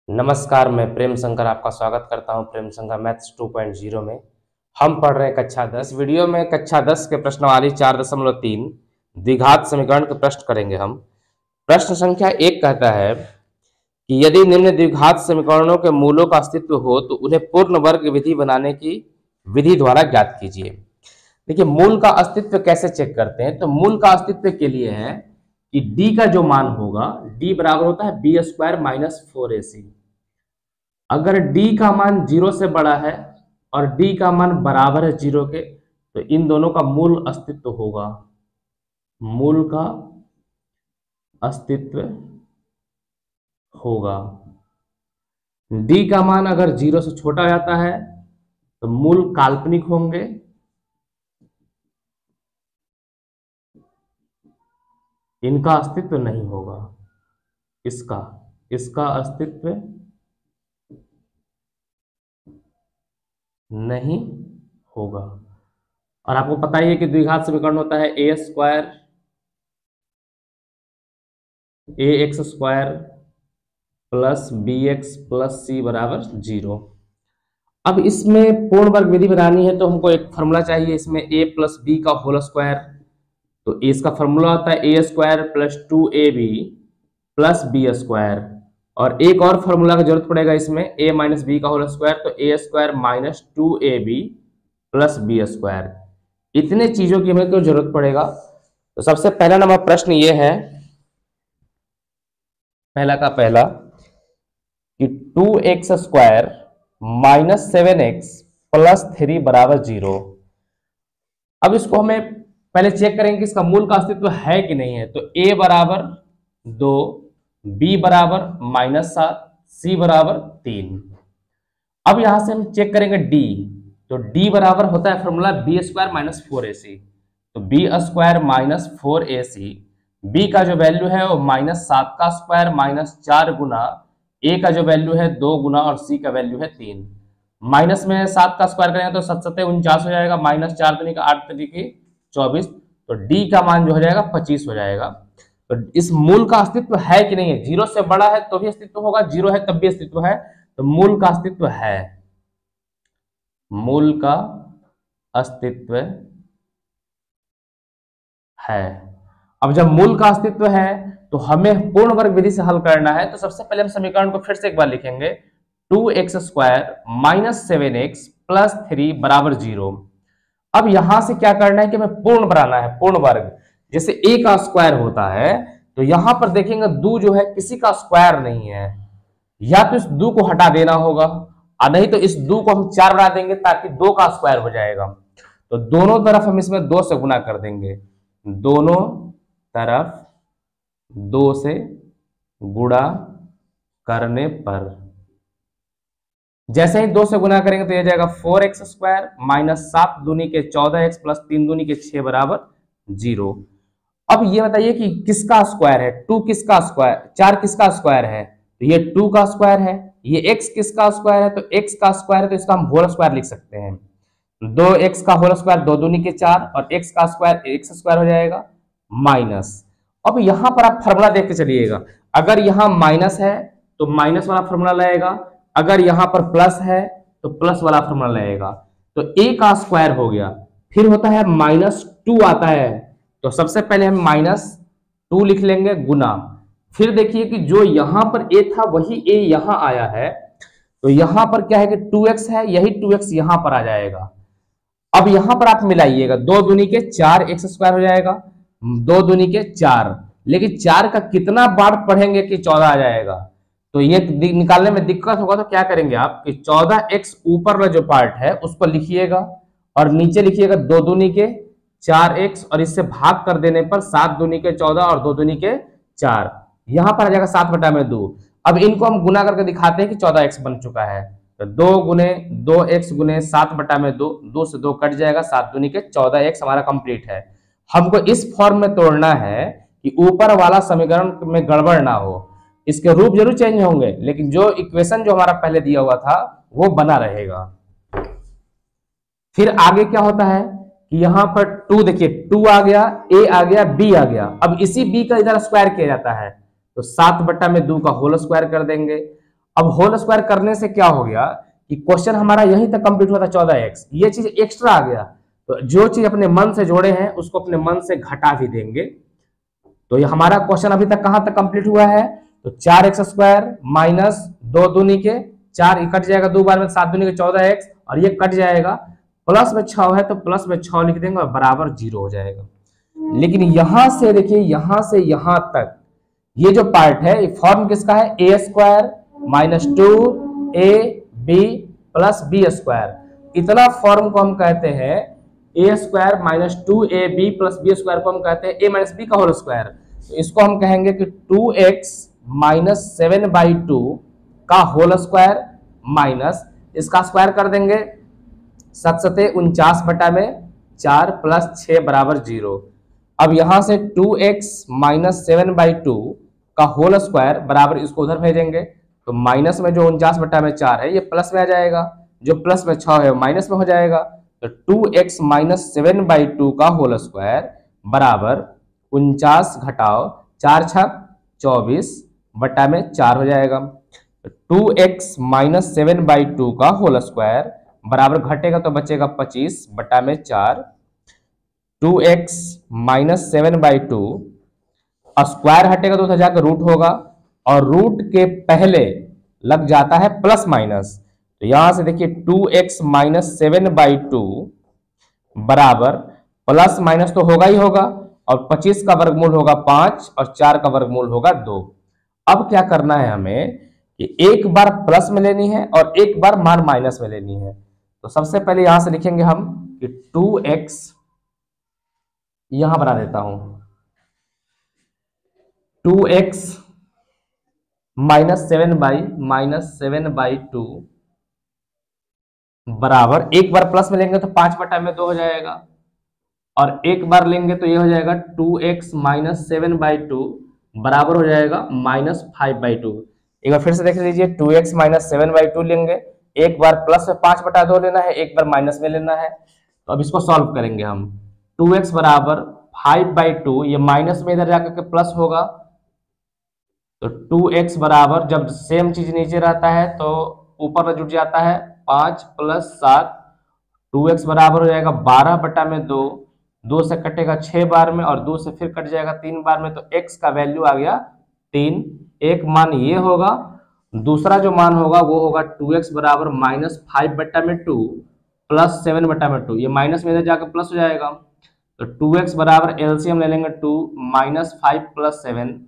नमस्कार, मैं प्रेम शंकर आपका स्वागत करता हूं प्रेम शंकर मैथ्स 2.0 में। हम पढ़ रहे हैं कक्षा 10। वीडियो में कक्षा 10 के प्रश्नावली 4.3 द्विघात समीकरण के प्रश्न करेंगे हम। प्रश्न संख्या 1 कहता है कि यदि निम्न द्विघात समीकरणों के मूलों का अस्तित्व हो तो उन्हें पूर्ण वर्ग विधि बनाने की विधि द्वारा ज्ञात कीजिए। देखिए, मूल का अस्तित्व कैसे चेक करते हैं, तो मूल का अस्तित्व के लिए है कि d का जो मान होगा, d बराबर होता है b स्क्वायर माइनस 4ac। अगर d का मान 0 से बड़ा है और d का मान बराबर है 0 के, तो इन दोनों का मूल अस्तित्व होगा। मूल का अस्तित्व होगा। d का मान अगर 0 से छोटा हो जाता है तो मूल काल्पनिक होंगे। इनका अस्तित्व नहीं होगा। इसका अस्तित्व नहीं होगा। और आपको पता ही है कि द्विघात समीकरण होता है A square A X square plus B X plus C बराबर 0। अब इसमें पूर्ण वर्ग विधि बनानी है तो हमको एक फॉर्मूला चाहिए। इसमें a प्लस बी का होल स्क्वायर, तो इसका फॉर्मूला होता है A square plus 2ab plus B square. और एक और फॉर्मूला की जरूरत पड़ेगा इसमें, a माइनस बी का होल स्क्वायर, तो A square minus 2ab plus B square. इतने चीजों की हमें क्यों जरूरत पड़ेगा? तो सबसे पहला नंबर प्रश्न ये है, पहला का पहला, कि 2x square minus 7x plus 3 बराबर 0। अब इसको हमें पहले चेक करेंगे कि इसका मूल का अस्तित्व है कि नहीं है। तो a बराबर 2, b बराबर -7, c बराबर 3। अब यहां से हम चेक करेंगे d, तो d बराबर होता है formula b square minus 4ac। तो b square minus 4ac, b का जो वैल्यू है वो -7 का स्क्वायर माइनस 4 गुना a का जो वैल्यू है 2 गुना और c का वैल्यू है 3। माइनस में 7 का स्क्वायर करेंगे तो 7 7 49 हो जाएगा, माइनस 4 दूनी का 8 तरीके 24, तो d का मान जो हो जाएगा 25 हो जाएगा। तो इस मूल का अस्तित्व है कि नहीं है? 0 से बड़ा है तो भी अस्तित्व होगा, 0 है तब भी अस्तित्व है, तो मूल का अस्तित्व है। मूल का अस्तित्व है। अब जब मूल का अस्तित्व है तो हमें पूर्ण वर्ग विधि से हल करना है। तो सबसे पहले हम समीकरण को फिर से एक बार लिखेंगे, 2x square minus 7x plus 3 बराबर 0। अब यहां से क्या करना है कि हमें पूर्ण बनाना है, पूर्ण वर्ग। जैसे a का स्क्वायर होता है तो यहां पर देखेंगे दो जो है किसी का स्क्वायर नहीं है, या तो इस दो को हटा देना होगा और नहीं तो इस दो को हम 4 बना देंगे ताकि 2 का स्क्वायर हो जाएगा। तो दोनों तरफ हम इसमें 2 से गुना कर देंगे। दोनों तरफ 2 से गुणा करने पर जैसे ही 2 से गुना करेंगे तो यह जाएगा 4x स्क्वायर माइनस 7 दूनी के 14x प्लस 3 दूनी के 6 बराबर 0। अब ये बताइए कि किसका स्क्वायर है? 2 किसका स्क्वायर, 4 किसका स्क्वायर है? तो ये 2 का स्क्वायर है। ये x किसका स्क्वायर है? तो x का स्क्वायर है, तो इसका हम होल स्क्वायर लिख सकते हैं। 2x का होल स्क्वायर 2 दूनी के 4 और x का स्क्वायर x स्क्वायर हो जाएगा माइनस। अब यहां पर आप फॉर्मूला देख के चलिएगा, अगर यहां माइनस है तो माइनस वाला फॉर्मूला लगेगा, अगर यहां पर प्लस है तो प्लस वाला फॉर्मूला लगेगा। तो a का स्क्वायर हो गया, फिर होता है -2 आता है, तो सबसे पहले हम -2 लिख लेंगे गुना। फिर देखिए कि जो यहां पर a था वही a यहां आया है, तो यहां पर क्या है कि 2x है, यही 2x यहां पर आ जाएगा। अब यहां पर आप मिलाइएगा, 2 दूनी के 4 x स्क्वायर हो जाएगा, 2 दूनी के 4, लेकिन 4 का कितना बार पढ़ेंगे कि 14 आ जाएगा? तो ये निकालने में दिक्कत होगा, तो क्या करेंगे आप कि 14x ऊपर वाला जो पार्ट है उसको लिखिएगा और नीचे लिखिएगा 2 दूनी के 4x और इससे भाग कर देने पर 7 दूनी के 14 और 2 दूनी के 4, यहां पर आ जाएगा 7/2। अब इनको हम गुना करके दिखाते हैं कि 14x बन चुका है। तो 2 गुने 2x गुने 7/2, 2 से 2 कट जाएगा, 7 दूनी के 14x हमारा कंप्लीट है। हमको इस फॉर्म में तोड़ना है कि ऊपर वाला समीकरण में गड़बड़ ना हो। इसके रूप जरूर चेंज होंगे लेकिन जो इक्वेशन जो हमारा पहले दिया हुआ था वो बना रहेगा। फिर आगे क्या होता है कि यहां पर 2 देखिए, 2 आ गया, a आ गया, b आ गया। अब इसी b का इधर स्क्वायर किया जाता है, तो 7/2 का होल स्क्वायर कर देंगे। अब होल स्क्वायर करने से क्या हो गया कि क्वेश्चन हमारा यहीं तक कंप्लीट हुआ था 14x, ये चीज एक्स्ट्रा आ गया, तो जो चीज अपने मन से जोड़े हैं उसको अपने मन से घटा भी देंगे। तो ये हमारा क्वेश्चन अभी तक कहां तक कंप्लीट हुआ है, तो 4x² माइनस 2 दूनी के 4 कट जाएगा 2 बार में, 7 दूनी के 14x, और ये कट जाएगा, प्लस में 6 है तो प्लस में 6 लिख देंगे और बराबर 0 हो जाएगा। लेकिन यहां से देखिए, यहां से यहां तक ये जो पार्ट है ये फॉर्म किसका है, a² minus 2ab plus b²। इतना फॉर्म को हम कहते हैं a² minus 2ab plus b² को हम कहते हैं a माइनस b का होल स्क्वायर। तो इसको हम कहेंगे कि 2x माइनस 7/2 का होल स्क्वायर माइनस इसका स्क्वायर कर देंगे 7 बटा में 4 प्लस 6 बराबर 0। अब यहां से 2x माइनस 7/2 का होल स्क्वायर बराबर इसको उधर भेजेंगे, तो माइनस में जो 49 बटा में 4 है ये प्लस में आ जाएगा, जो प्लस में 6 है वो माइनस में हो जाएगा। तो 2x माइनस 7/2 का होल स्क्वायर बराबर 49 घटाओ 4 छक 24 बटा में 4 हो जाएगा। तो 2x माइनस 7/2 का होल स्क्वायर बराबर घटेगा तो बचेगा 25 बटा में 4। 2x माइनस 7/2 स्क्वायर हटेगा तो उधर जाकर रूट होगा, और रूट के पहले लग जाता है प्लस माइनस। तो यहां से देखिए 2x माइनस 7/2 बराबर प्लस माइनस तो होगा ही होगा, और 25 का वर्गमूल होगा 5 और 4 का वर्गमूल होगा 2। अब क्या करना है हमें कि एक बार प्लस में लेनी है और एक बार मान माइनस में लेनी है। तो सबसे पहले यहां से लिखेंगे हम कि 2x, यहां बना देता हूं 2x माइनस 7/2 बराबर, एक बार प्लस में लेंगे तो 5 बटा में 2 हो जाएगा, और एक बार लेंगे तो ये हो जाएगा 2x माइनस 7/2 बराबर हो जाएगा माइनस 5/2। एक बार फिर से देख लीजिए, 2x माइनस 7/2 लेंगे, एक बार प्लस में 5 बटा 2 लेना है, एक बार माइनस में लेना है। तो अब इसको सॉल्व करेंगे हम। 2x बराबर 5/2, ये माइनस में इधर जाकर के प्लस होगा, तो 2x बराबर, जब सेम चीज नीचे रहता है तो ऊपर में जुट जाता है 5 प्लस 7, 2x बराबर हो जाएगा 12 बटा में 2, 2 से कटेगा 6 बार में और 2 से फिर कट जाएगा 3 बार में, तो x का वैल्यू आ गया 3। एक मान ये होगा, दूसरा जो मान होगा वो होगा 2x बराबर माइनस 5 बटा में 2 प्लस 7 बटा में 2, ये माइनस में इधर जाकर प्लस हो जाएगा। तो 2x बराबर एलसीएम ले लेंगे 2 माइनस 5 प्लस 7,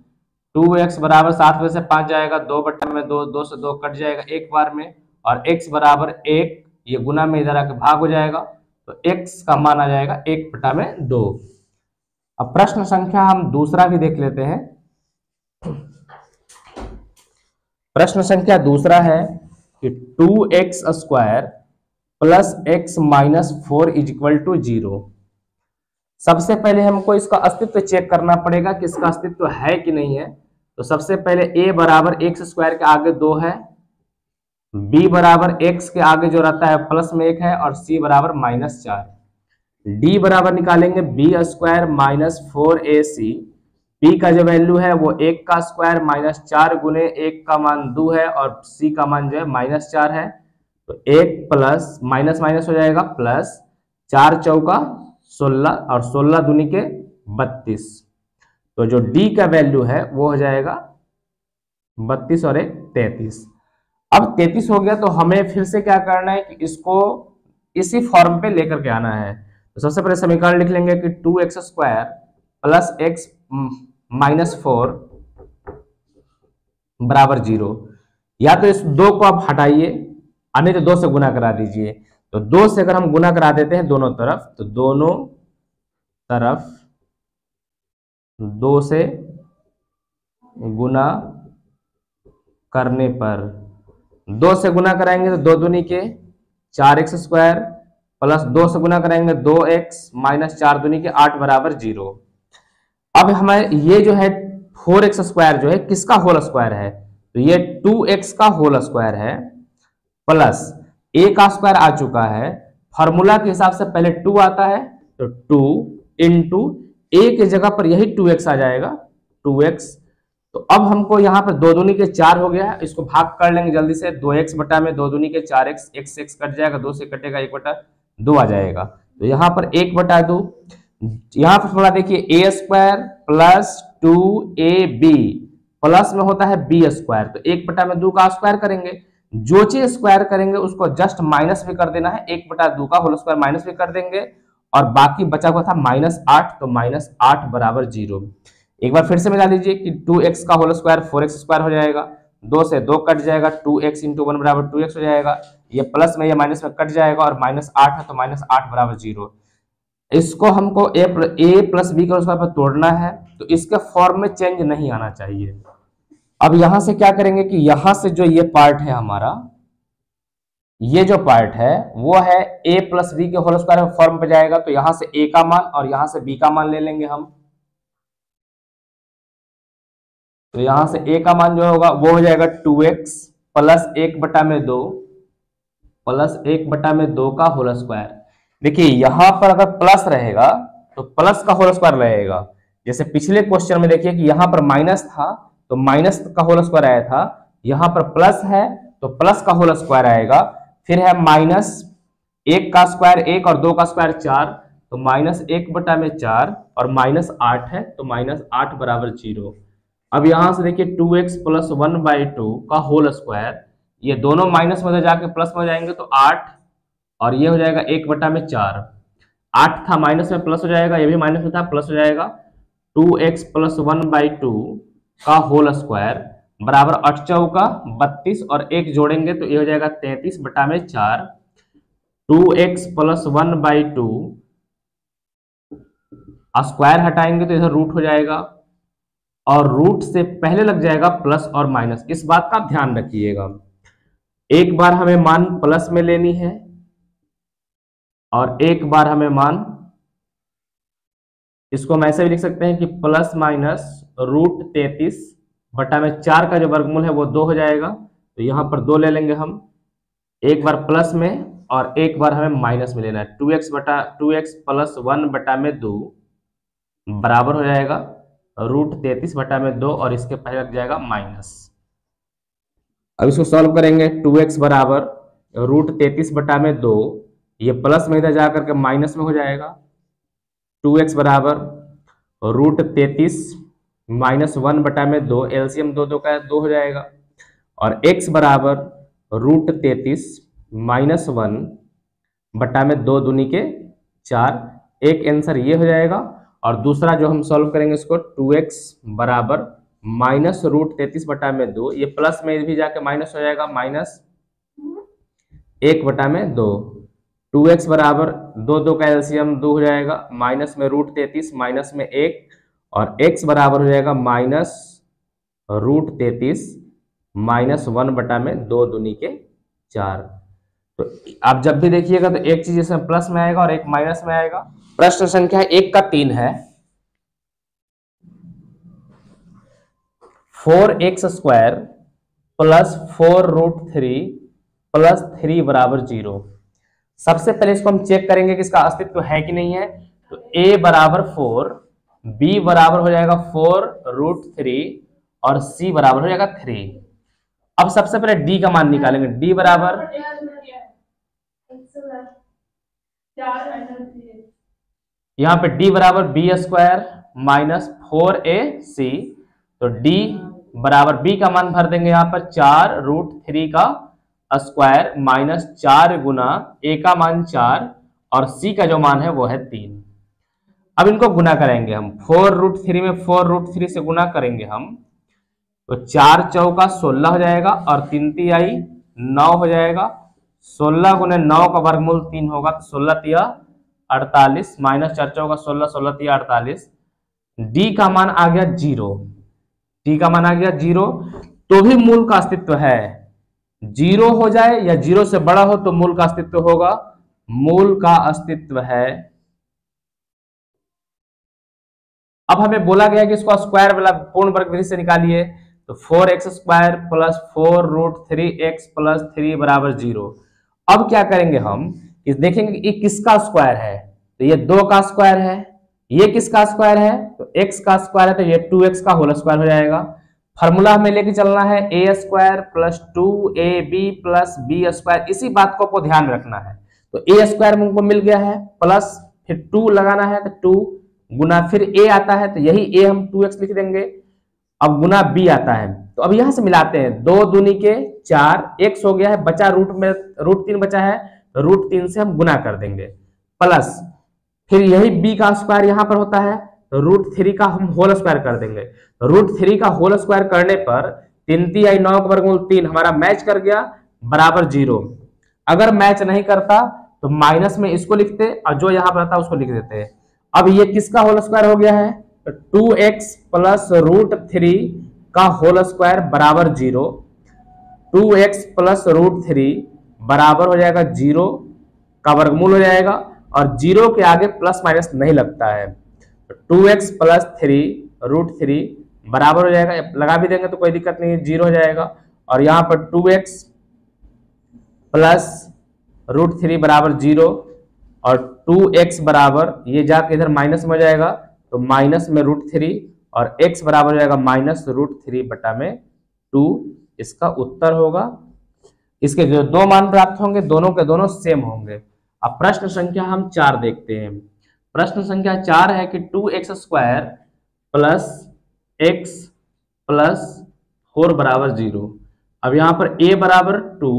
2x बराबर 7 में से 5 जाएगा 2 बटा में 2, 2 से 2 कट जाएगा एक बार में, और x बराबर 1, ये गुना में इधर आके भाग हो जाएगा, तो x का मान आ जाएगा 1 बटा में 2। अब प्रश्न संख्या हम दूसरा भी देख लेते हैं। प्रश्न संख्या दूसरा है कि 2x² plus x minus 4 is equal to 0। सबसे पहले हमको इसका अस्तित्व चेक करना पड़ेगा कि इसका अस्तित्व है कि नहीं है। तो सबसे पहले a बराबर x² के आगे 2 है, b बराबर x के आगे जो रहता है प्लस में 1 है, और c बराबर माइनस 4। d बराबर निकालेंगे b² माइनस 4ac, b का जो वैल्यू है वो 1 का स्क्वायर माइनस 4 गुने 1 का मान 2 है, और c का मान जो है माइनस 4 है। तो 1 प्लस माइनस माइनस हो जाएगा प्लस, 4 चौका 16 और 16 दूनी के 32। तो जो d का वैल्यू है वो हो जाएगा 32 और 1 33। अब 33 हो गया तो हमें फिर से क्या करना है कि इसको इसी फॉर्म पे लेकर के आना है। तो सबसे पहले समीकरण लिख लेंगे कि 2x² प्लस x माइनस 4 बराबर 0। या तो इस 2 को आप हटाइए, अन्य तो 2 से गुना करा दीजिए। तो 2 से अगर हम गुना करा देते हैं दोनों तरफ, तो दोनों तरफ 2 से गुना करने पर, 2 से गुना कराएंगे तो 2 दूनी के 4x² प्लस 2 से गुना कराएंगे 2x माइनस 4 दूनी के 8 बराबर 0। अब हमें ये जो है 4x² जो है किसका होल स्क्वायर है, तो ये 2x का होल स्क्वायर है, प्लस a का स्क्वायर आ चुका है। फॉर्मूला के हिसाब से पहले 2 आता है, तो 2 इंटू a की जगह पर यही 2x आ जाएगा 2x। तो अब हमको यहाँ पर 2 दूनी के 4 हो गया है, इसको भाग कर लेंगे जल्दी से। 2x बटा में 2 दूनी के 4x, x कट जाएगा, 2 से कटेगा 1 बटा 2 आ जाएगा। तो यहाँ पर 1 बटा 2, यहाँ पर थोड़ा देखिए a square plus 2ab plus में होता है b स्क्वायर, तो 1 बटा में 2 का स्क्वायर करेंगे, जो चीज स्क्वायर करेंगे उसको जस्ट माइनस भी कर देना है, 1 बटा 2 का होल स्क्वायर माइनस भी कर देंगे, और बाकी बचा हुआ था -8, तो -8 बराबर 0। एक बार फिर से मिला लीजिए कि 2x का होल स्क्वायर 4x स्क्वायर हो जाएगा, 2 से 2 कट जाएगा, 2x इंटू 1 बराबर 2x हो जाएगा, ये प्लस में ये माइनस में कट जाएगा, और -8 है तो -8 बराबर 0। इसको हमको a प्लस b का स्क्वायर पर तोड़ना है, तो इसके फॉर्म में चेंज नहीं आना चाहिए। अब यहां से क्या करेंगे कि यहां से जो ये पार्ट है हमारा, ये जो पार्ट है वो है a प्लस बी के होल स्क्वायर फॉर्म पे जाएगा, तो यहां से a का मान और यहां से b का मान ले लेंगे हम। तो यहां से a का मान जो होगा वो हो जाएगा 2x प्लस 1 बटा में 2 प्लस 1 बटा में 2 का होल स्क्वायर। देखिए यहां पर अगर प्लस रहेगा तो प्लस का होल स्क्वायर रहेगा, जैसे पिछले क्वेश्चन में देखिए कि यहां पर माइनस था तो माइनस का होल स्क्वायर आया था, यहां पर प्लस है तो प्लस का होल स्क्वायर आएगा, फिर है -1 का स्क्वायर 1 और 2 का स्क्वायर 4, तो -1 बटा में 4 और -8 है तो -8 बराबर 0। अब यहां से देखिए 2x प्लस 1/2 का होल स्क्वायर, ये दोनों माइनस में जाके प्लस में जाएंगे तो 8, और ये हो जाएगा 1 बटा में 4, 8 था माइनस में प्लस हो जाएगा, ये भी माइनस में था प्लस हो जाएगा, 2x प्लस 1/2 का होल स्क्वायर बराबर 8 चौका 32 और 1 जोड़ेंगे तो ये हो जाएगा 33 बटा में 4, 2x प्लस 1/2 स्क्वायर हटाएंगे तो इधर रूट हो जाएगा, और रूट से पहले लग जाएगा प्लस और माइनस, इस बात का ध्यान रखिएगा। एक बार हमें मान प्लस में लेनी है और एक बार हमें मान, इसको हम ऐसे भी लिख सकते हैं कि प्लस माइनस रूट 33 बटा में 4 का जो वर्गमूल है वो 2 हो जाएगा, तो यहां पर 2 ले लेंगे हम, एक बार प्लस में और एक बार हमें माइनस में लेना है। 2x प्लस 1 बटा में 2 बराबर हो जाएगा रूट 33 बटा में 2 और इसके पहले लग जाएगा माइनस। अब इसको सॉल्व करेंगे, 2x बराबर रूट 33 बटा में 2, ये प्लस में इधर जाकर के माइनस में हो जाएगा, 2x बराबर रूट 33 माइनस 1 बटा में 2, एलसीएम 2 का 2 हो जाएगा, और x बराबर रूट 33 माइनस 1 बटा में 2 दूनी के 4, एक आंसर ये हो जाएगा। और दूसरा जो हम सॉल्व करेंगे इसको, 2x बराबर माइनस रूट 33 बटा में 2, ये प्लस में भी जाके माइनस हो जाएगा, माइनस 1 बटा में 2, 2x बराबर 2 का एलसीएम 2 हो जाएगा, माइनस में रूट 33 माइनस में 1, और x बराबर हो जाएगा माइनस रूट 33 माइनस 1 बटा में 2 दूनी के 4। तो आप जब भी देखिएगा तो एक चीज इसमें प्लस में आएगा और एक माइनस में आएगा। प्रश्न संख्या 1 का 3 है, 4x square plus 4 root 3 plus 3 बराबर 0। सबसे पहले इसको हम चेक करेंगे कि इसका अस्तित्व है कि नहीं है। तो a बराबर 4, b बराबर हो जाएगा 4 रूट 3 और c बराबर हो जाएगा 3। अब सबसे पहले d का मान निकालेंगे, d बराबर यहाँ पे d बराबर b स्क्वायर माइनस 4ac, तो d बराबर b का मान भर देंगे यहाँ पर 4 रूट 3 का स्क्वायर माइनस 4 गुना a का मान 4 और c का जो मान है वो है 3। अब इनको गुना करेंगे हम, 4 रूट 3 में 4 रूट 3 से गुना करेंगे हम, तो 4 चौका 16 हो जाएगा और 3 तिहाई 9 हो जाएगा, 16 गुने 9 का वर्गमूल 3 होगा, तो 16 तिया 48 माइनस 4 चौका 16, 16 तिया 48। डी का मान आ गया 0, डी का मान आ गया 0, तो भी मूल का अस्तित्व है। 0 हो जाए या 0 से बड़ा हो तो मूल का अस्तित्व होगा, मूल का अस्तित्व है। अब हमें बोला गया कि इसको स्क्वायर वाला पूर्ण वर्ग विधि से निकालिए, तो 4x square plus 4 root 3x plus 3 बराबर 0। अब क्या करेंगे हम, इस देखेंगे कि किसका स्क्वायर है, तो ये 2 का स्क्वायर है, ये किसका स्क्वायर है, तो x का स्क्वायर है, तो ये 2x का होल स्क्वायर हो जाएगा। फॉर्मूला हमें लेके चलना है A square plus 2ab plus B square. इसी बात को आपको ध्यान रखना है। तो ए स्क्वायर हमको मिल गया है, प्लस फिर 2 लगाना है तो 2 गुना फिर ए आता है तो यही ए हम 2x लिख देंगे। अब गुना बी आता है तो अब यहां से मिलाते हैं, 2 दूनी के 4, x हो गया है, बचा रूट में √3 बचा है तो √3 से हम गुना कर देंगे, प्लस फिर यही b का स्क्वायर यहां पर होता है तो √3 का हम होल स्क्वायर कर देंगे। √3 का होल स्क्वायर करने पर 3 3 आई 9 का वर्गमूल 3 हमारा मैच कर गया बराबर 0। अगर मैच नहीं करता तो माइनस में इसको लिखते और जो यहां पर आता उसको लिख देते हैं। अब ये किसका होल स्क्वायर हो गया है, 2x प्लस √3 का होल स्क्वायर बराबर 0। 2x प्लस √3 बराबर हो जाएगा 0 का वर्गमूल हो जाएगा, और 0 के आगे प्लस माइनस नहीं लगता है। 2x प्लस 3 √3 बराबर हो जाएगा, लगा भी देंगे तो कोई दिक्कत नहीं, 0 हो जाएगा। और यहाँ पर 2x प्लस √3 बराबर 0 और 2x बराबर ये जाके इधर माइनस में हो जाएगा तो माइनस में √3 और x बराबर हो जाएगा माइनस √3 बटा में 2, इसका उत्तर होगा। इसके जो दो मान प्राप्त होंगे दोनों के दोनों सेम होंगे। अब प्रश्न संख्या हम 4 देखते हैं। प्रश्न संख्या 4 है कि 2x square plus x plus 4 बराबर 0। अब यहाँ पर a बराबर 2,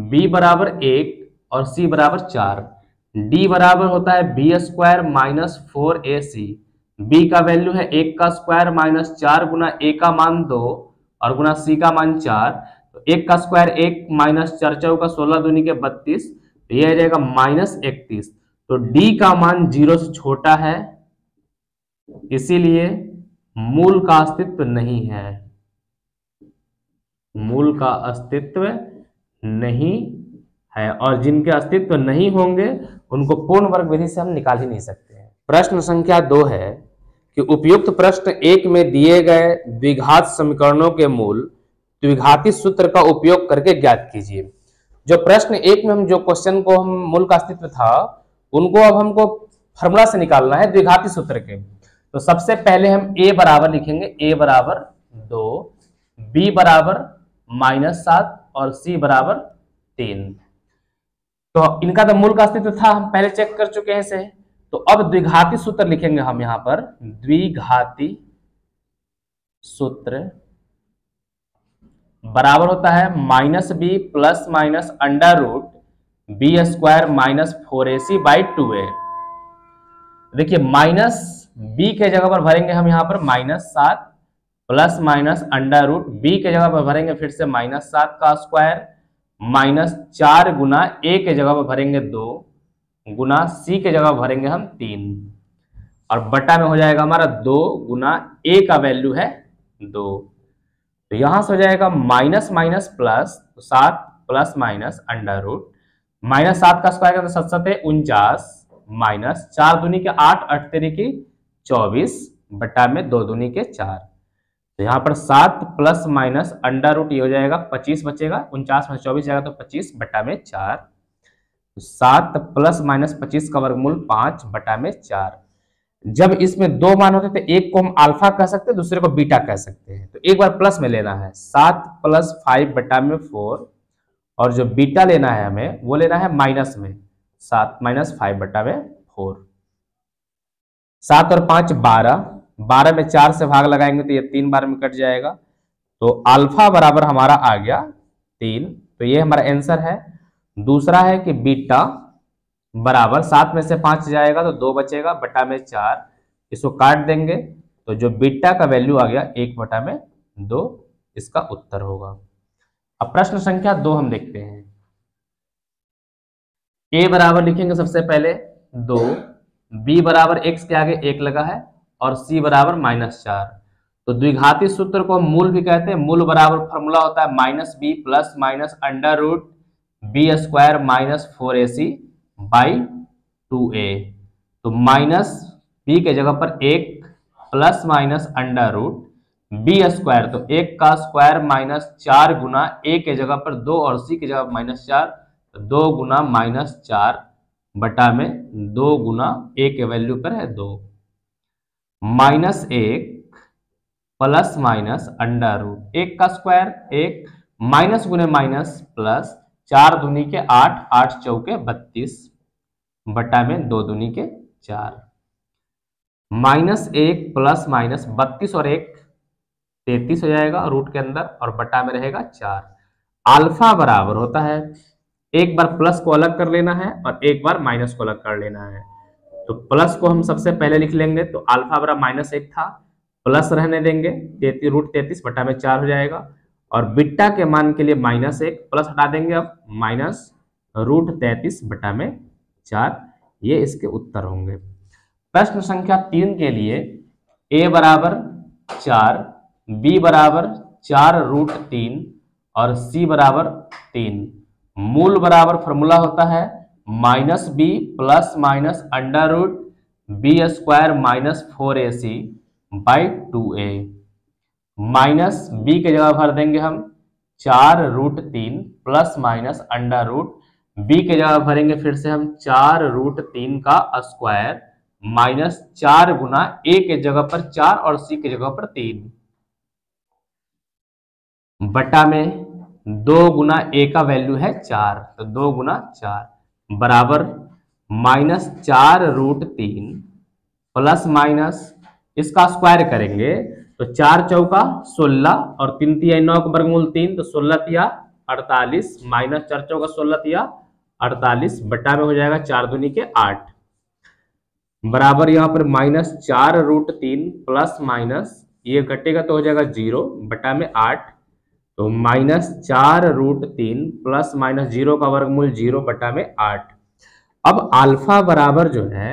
b बराबर 1 और c बराबर 4। d बराबर होता है b square minus 4ac। b का वैल्यू है 1 का स्क्वायर माइनस 4 गुना a का मान 2 और गुना c का मान 4। तो 1 का स्क्वायर 1 माइनस 4 चौका 16 दूनी के 32, तो ये आ जाएगा माइनस 31। तो d का मान 0 से छोटा है, इसीलिए मूल का अस्तित्व नहीं है। मूल का अस्तित्व नहीं है, और जिनके अस्तित्व नहीं होंगे उनको पूर्ण वर्ग विधि से हम निकाल ही नहीं सकते हैं। प्रश्न संख्या 2 है कि उपयुक्त प्रश्न 1 में दिए गए द्विघात समीकरणों के मूल द्विघाती सूत्र का उपयोग करके ज्ञात कीजिए। जो प्रश्न 1 में हम जो क्वेश्चन को हम मूल का अस्तित्व था उनको अब हमको फॉर्मूला से निकालना है द्विघाती सूत्र के। तो सबसे पहले हम a बराबर लिखेंगे, a बराबर 2, b बराबर -7 और c बराबर 3। तो इनका तो मूल का अस्तित्व था, हम पहले चेक कर चुके हैं इसे। तो अब द्विघाती सूत्र लिखेंगे हम यहाँ पर, द्विघाती सूत्र बराबर होता है -b plus minus under root b square minus 4ac by 2a। देखिए माइनस b के जगह पर भरेंगे हम यहाँ पर -7 plus minus under root b के जगह पर भरेंगे फिर से -7 का स्क्वायर -4 गुना a के जगह पर भरेंगे 2 गुना c के जगह भरेंगे हम 3 और बटा में हो जाएगा हमारा 2 गुना a का वैल्यू है 2। तो यहां से हो जाएगा माइनस माइनस प्लस, तो 7 प्लस माइनस अंडर रूट -7 का स्क्वायर का तो 7 7 49 माइनस 4 दूनी के 8 8 तेरी की 24 बटा में 2 दूनी के 4। तो यहाँ पर 7 प्लस माइनस अंडर रूट ये हो जाएगा 25 बचेगा, 49 में 24 जाएगा तो 25 बटा में 4। तो 7 प्लस माइनस 25 का वर्गमूल 5 बटा में 4। जब इसमें दो मान होते तो एक को हम अल्फा कह सकते हैं, दूसरे को बीटा कह सकते हैं। तो एक बार प्लस में लेना है, 7 प्लस 5 बटा में 4, और जो बीटा लेना है हमें वो लेना है माइनस में, 7 माइनस 5 बटा में 4। 7 और 5 12, 12 में 4 से भाग लगाएंगे तो ये 3 बार में कट जाएगा। तो अल्फा बराबर हमारा आ गया 3। तो ये हमारा आंसर है। दूसरा है कि बीटा बराबर 7 में से 5 जाएगा तो 2 बचेगा बटा में 4, इसको काट देंगे तो जो बीटा का वैल्यू आ गया 1 बटा में 2, इसका उत्तर होगा। अब प्रश्न संख्या 2 हम देखते हैं। a बराबर लिखेंगे सबसे पहले 2, b बराबर x के आगे 1 लगा है और c बराबर -4। तो द्विघाती सूत्र को हम मूल भी कहते हैं। मूल बराबर फॉर्मूला होता है -b plus minus under root b square minus 4ac by 2a। तो माइनस b के जगह पर 1 plus minus under root b square, तो 1 का स्क्वायर -4 गुना a के जगह पर 2 और c की जगह -4, तो 2 गुना -4 बटा में 2 गुना a के वैल्यू पर है 2, -1 प्लस माइनस अंडर रूट 1 का स्क्वायर 1 माइनस गुने माइनस प्लस 4 दूनी के 8 8 चौके 32 बटा में 2 दूनी के 4 -1 प्लस माइनस 32 और 1 33 हो जाएगा रूट के अंदर और बटा में रहेगा 4। अल्फा बराबर होता है, एक बार प्लस को अलग कर लेना है और एक बार माइनस को अलग कर लेना है। तो प्लस को हम सबसे पहले लिख लेंगे, तो अल्फा बराबर -1 था, प्लस रहने देंगे रूट 33 बटा में 4 हो जाएगा और बीटा के मान के लिए -1 प्लस हटा देंगे, अब माइनस रूट 33 बटा में 4। ये इसके उत्तर होंगे। प्रश्न संख्या 3 के लिए a बराबर 4, b बराबर 4 रूट 3 और c बराबर 3। मूल बराबर फॉर्मूला होता है -b plus minus under root B square minus 4ac by 2a। Minus B के जगह भर देंगे हम 4 root 3 plus minus under root B के जगह भरेंगे फिर से हम 4 रूट 3 का स्क्वायर माइनस 4 गुना ए के जगह पर 4 और सी के जगह पर 3 बटा में 2 गुना ए का वैल्यू है 4, तो 2 गुना 4 बराबर -4 रूट 3 प्लस माइनस इसका स्क्वायर करेंगे तो 4 चौका 16 और 3 तिया 9 का वर्गमूल 3, तो 16 तिया 48 माइनस 4 चौका 16 तिया 48 बटा में हो जाएगा 4 दूनी के 8 बराबर यहाँ पर -4 रूट 3 प्लस माइनस ये घटेगा तो हो जाएगा 0 बटा में 8, तो -4 रूट 3 प्लस माइनस 0 का वर्गमूल 0 बटा में 8। अब अल्फा बराबर जो है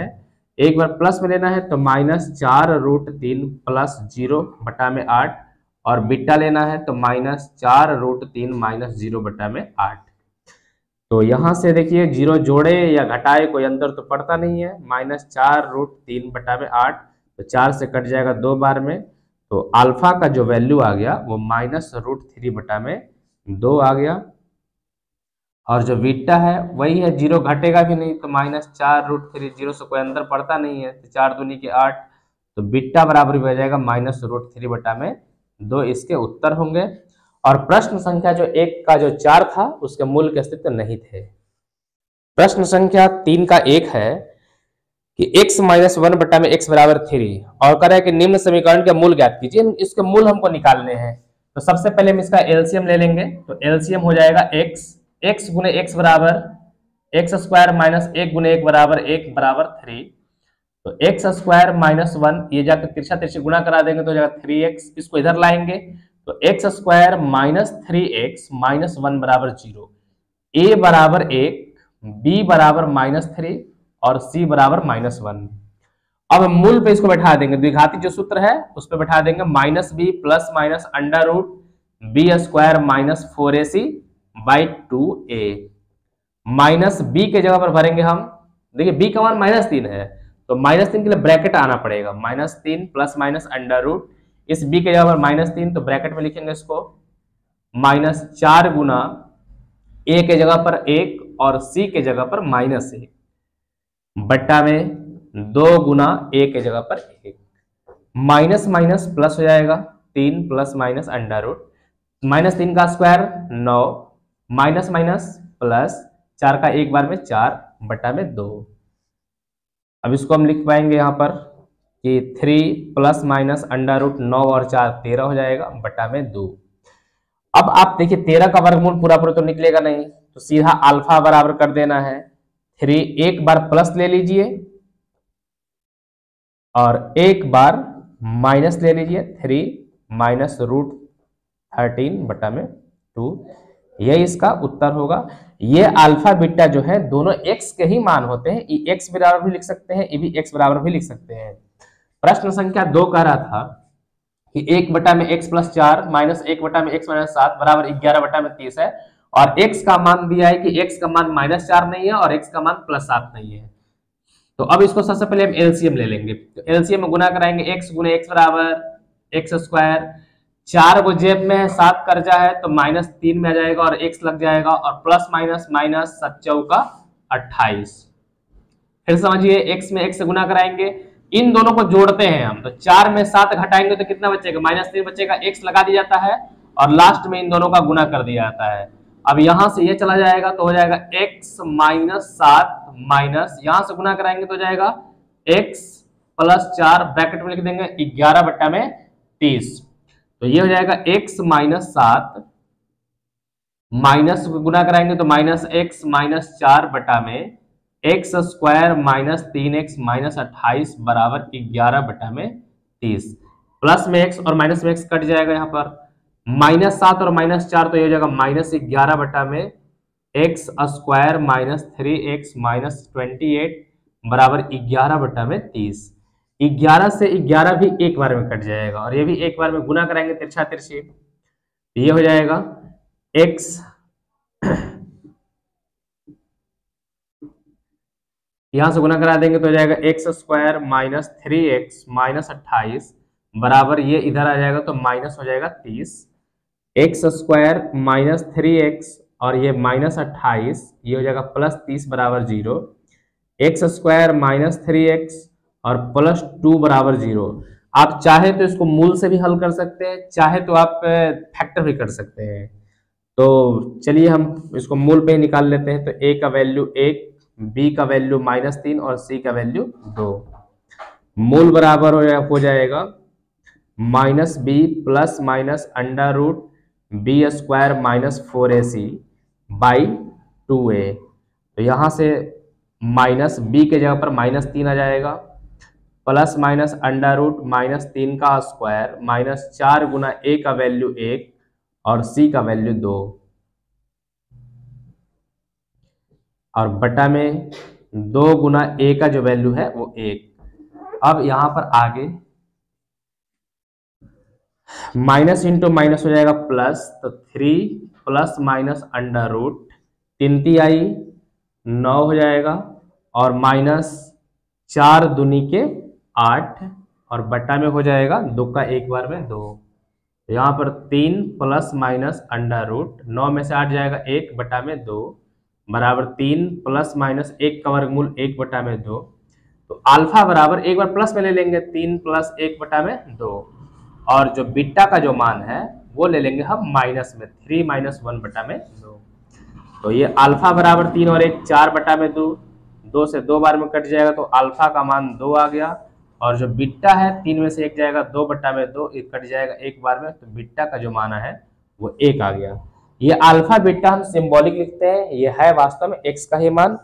एक बार प्लस में लेना है तो -4 रूट 3 प्लस 0 बटा में 8 और बीटा लेना है तो -4 रूट 3 माइनस 0 बटा में 8। तो यहां से देखिए 0 जोड़े या घटाए कोई अंतर तो पड़ता नहीं है। -4 रूट 3 बटा में 8 तो 4 से कट जाएगा 2 बार में, तो अल्फा का जो वैल्यू आ गया वो -√3 बटा में 2 आ गया और जो बीटा है वही है, 0 घटेगा भी नहीं तो -4 रूट 3 0 से कोई अंतर पड़ता नहीं है, तो 4 दूनी के 8, तो बीटा बराबर हो जाएगा -√3 बटा में 2 इसके उत्तर होंगे। और प्रश्न संख्या जो 1 का जो 4 था उसके मूल के अस्तित्व नहीं थे। प्रश्न संख्या 3 का 1 है कि x - 1 बटा में x बराबर 3 और कह रहा है कि निम्न समीकरण के मूल ज्ञात कीजिए। इसके मूल हमको निकालने हैं, तो सबसे पहले हम इसका एलसीएम ले लेंगे, तो एलसीएम हो जाएगा x गुने x बराबर x स्क्वायर माइनस 1 गुने 1 बराबर 1 बराबर 3, तो x स्क्वायर माइनस 1 ये जाकर तिरछा तिरछी गुणा करा देंगे तो हो जाएगा 3x, इसको इधर लाएंगे तो x square minus 3x minus 1 बराबर 0, a बराबर 1, b बराबर -3 और c बराबर -1। अब हम मूल पे इसको बैठा देंगे, द्विघाती जो सूत्र है उस पर बैठा देंगे -b plus minus under root B square minus 4ac by 2a। Minus B के जगह पर भरेंगे हम, देखिए बी का मान -3 है तो -3 के लिए ब्रैकेट आना पड़ेगा, -3 प्लस माइनस अंडर रूट इस बी के जगह पर -3 तो ब्रैकेट में लिखेंगे इसको -4 गुना ए के जगह पर 1 और सी के जगह पर -1 बट्टा में 2 गुना ए के जगह पर 1, माइनस माइनस प्लस हो जाएगा 3 प्लस माइनस अंडर रूट -3 का स्क्वायर 9 माइनस माइनस प्लस 4 का एक बार में 4 बटा में 2। अब इसको हम लिख पाएंगे यहाँ पर कि 3 प्लस माइनस अंडर रूट 9 और 4 13 हो जाएगा बटा में 2। अब आप देखिए 13 का वर्गमूल पूरा पूरा तो निकलेगा नहीं, तो सीधा अल्फा बराबर कर देना है 3, एक बार प्लस ले लीजिए और एक बार माइनस ले लीजिए 3 माइनस रूट 13 बटा में 2, यही इसका उत्तर होगा। ये अल्फा बीटा जो है दोनों x के ही मान होते हैं, ये x बराबर भी लिख सकते हैं, ये भी x बराबर भी लिख सकते हैं। प्रश्न संख्या 2 कह रहा था कि 1 बटा में x प्लस 4 माइनस 1 बटा में x माइनस 7 बराबर 11 बटा में 30 है और x का मान दिया है कि x का मान -4 नहीं है और x का मान +7 नहीं है। तो अब इसको सबसे पहले हम एलसीएम ले लेंगे, तो एलसीएम में गुना कराएंगे x गुने x बराबर x स्क्वायर, 4 को जेब में है 7 कर्जा है तो -3 में आ जाएगा और x लग जाएगा और प्लस माइनस माइनस 7 चौका 28। फिर समझिए x में x से गुना कराएंगे इन दोनों को जोड़ते हैं हम, तो 4 में 7 घटाएंगे तो कितना बचेगा, -3 बचेगा, x लगा दिया जाता है और लास्ट में इन दोनों का गुना कर दिया जाता है। अब यहां से ये चला जाएगा तो हो जाएगा x माइनस 7 माइनस, यहां से गुना कराएंगे तो हो जाएगा x प्लस 4 ब्रैकेट में लिख देंगे 11 बट्टा में 30, तो ये हो जाएगा x माइनस 7 माइनस गुना कराएंगे तो माइनस x माइनस 4 बटा में x square minus 3x minus 28 बराबर 11 बटा में 30, प्लस में x और माइनस में x कट जाएगा, यहाँ पर -7 और -4 तो ये हो जाएगा -11 बटा में x square minus 3x minus 28 बराबर 11 बटा में 30। 11 से 11 भी एक बार में कट जाएगा और ये भी एक बार में गुना कराएंगे तिरछा तिरछी, ये हो जाएगा x यहां से गुना करा देंगे तो हो जाएगा x square minus 3x minus 28 बराबर, ये इधर आ जाएगा तो माइनस हो जाएगा 30, एक्स स्क्वायर माइनस 3x और ये माइनस 28, ये हो जाएगा प्लस 30 बराबर 0, एक्स स्क्वायर माइनस 3x और प्लस 2 बराबर 0। आप चाहे तो इसको मूल से भी हल कर सकते हैं, चाहे तो आप फैक्टर भी कर सकते हैं। तो चलिए हम इसको मूल पे ही निकाल लेते हैं। तो a का वैल्यू 1, b का वैल्यू -3 और c का वैल्यू 2। मूल बराबर हो जाएगा -b plus minus under root b square minus 4ac by 2a। तो यहाँ से माइनस b के जगह पर -3 आ जाएगा, प्लस माइनस अंडर रूट -3 का स्क्वायर माइनस 4 गुना a का वैल्यू 1 और c का वैल्यू 2 और बटा में 2 गुना a का जो वैल्यू है वो 1। अब यहां पर आगे माइनस इंटू माइनस हो जाएगा प्लस, तो 3 प्लस माइनस अंडर रूट 3 तिहाई 9 हो जाएगा और माइनस 4 दूनी के 8 और बटा में हो जाएगा 2 का एक बार में 2। यहाँ पर 3 प्लस माइनस अंडर रूट 9 में से 8 जाएगा 1 बटा में 2 बराबर 3 प्लस माइनस 1 का वर्गमूल 1 बटा में 2। तो अल्फा बराबर एक बार प्लस में ले लेंगे 3 प्लस 1 बटा में 2 और जो बीटा का जो मान है वो ले लेंगे हम माइनस में 3 माइनस 1 बटा में 2। तो ये अल्फा बराबर 3 और 1 4 बटा में 2, 2 से 2 बार में कट जाएगा तो अल्फा का मान 2 आ गया और जो बीटा है 3 में से 1 जाएगा 2 बटा में 2, एक कट जाएगा एक बार में, तो बीटा का जो मान है वो 1 आ गया। ये अल्फा बीटा हम सिंबॉलिक लिखते हैं, ये है वास्तव में x का ही मान।